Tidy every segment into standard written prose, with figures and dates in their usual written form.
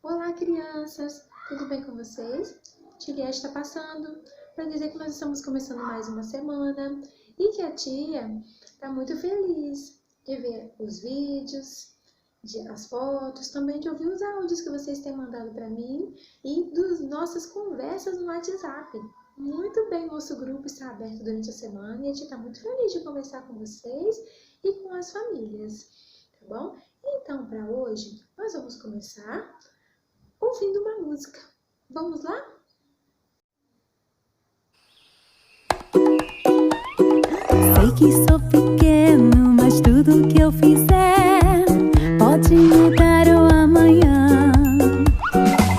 Olá, crianças! Tudo bem com vocês? Tia está passando para dizer que nós estamos começando mais uma semana e que a tia está muito feliz de ver os vídeos, as fotos, também de ouvir os áudios que vocês têm mandado para mim e das nossas conversas no WhatsApp. Muito bem, nosso grupo está aberto durante a semana e a tia está muito feliz de conversar com vocês e com as famílias, tá bom? Então, para hoje, nós vamos começar ouvindo uma música. Vamos lá? Sei que sou pequeno, mas tudo que eu fizer pode mudar o amanhã.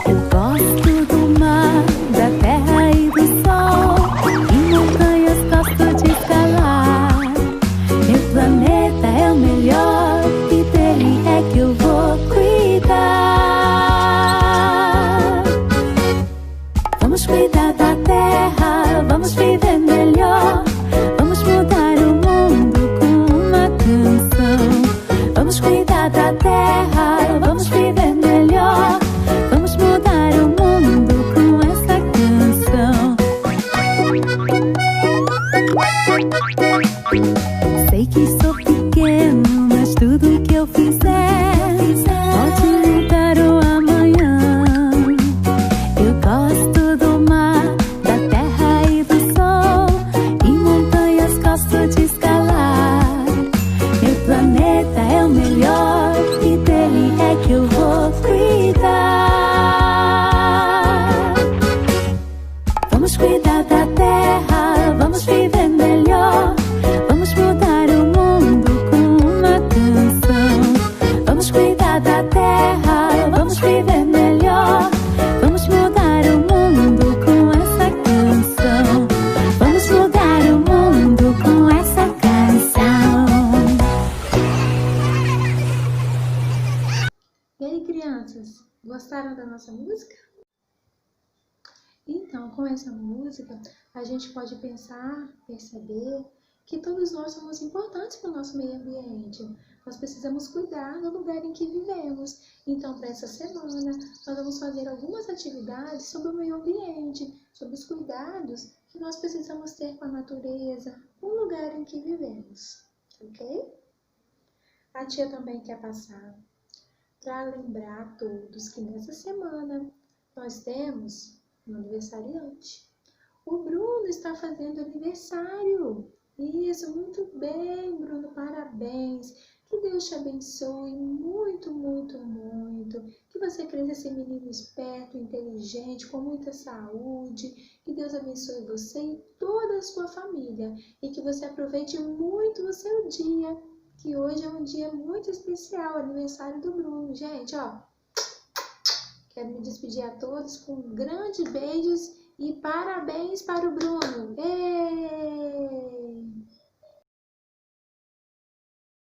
Eu gosto do mar, da terra e do sol, e montanhas gosto de escalar. Meu planeta é o melhor e dele é que eu vou cuidar. Vamos cuidar da terra, vamos viver melhor. Vamos mudar o mundo com uma canção. Vamos cuidar da terra, vamos viver melhor. Vamos mudar o mundo com essa canção. Sei que sou pequeno, mas tudo que eu fizer pode mudar o amanhã. Eu gosto do mar, da terra e do sol, e montanhas gosto de escalar. Meu planeta é o melhor e dele é que eu vou cuidar. Vamos cuidar da terra, vamos viver melhor. Vamos mudar o mundo com uma canção. Vamos cuidar da terra, vamos viver melhor. Vamos mudar o mundo com essa canção. Vamos mudar o mundo com essa canção. E aí, crianças, gostaram da nossa música? Então, com essa música, a gente pode perceber que todos nós somos importantes para o nosso meio ambiente. Nós precisamos cuidar do lugar em que vivemos. Então, para essa semana, nós vamos fazer algumas atividades sobre o meio ambiente, sobre os cuidados que nós precisamos ter com a natureza, o lugar em que vivemos, ok? A tia também quer passar para lembrar a todos que nessa semana nós temos um aniversariante. O Bruno está fazendo aniversário. Isso, muito bem, Bruno, parabéns. Que Deus te abençoe muito, muito, muito. Que você cresça esse menino esperto, inteligente, com muita saúde. Que Deus abençoe você e toda a sua família. E que você aproveite muito o seu dia, que hoje é um dia muito especial, aniversário do Bruno. Gente, ó, quero me despedir a todos com grandes beijos e parabéns para o Bruno. Ei!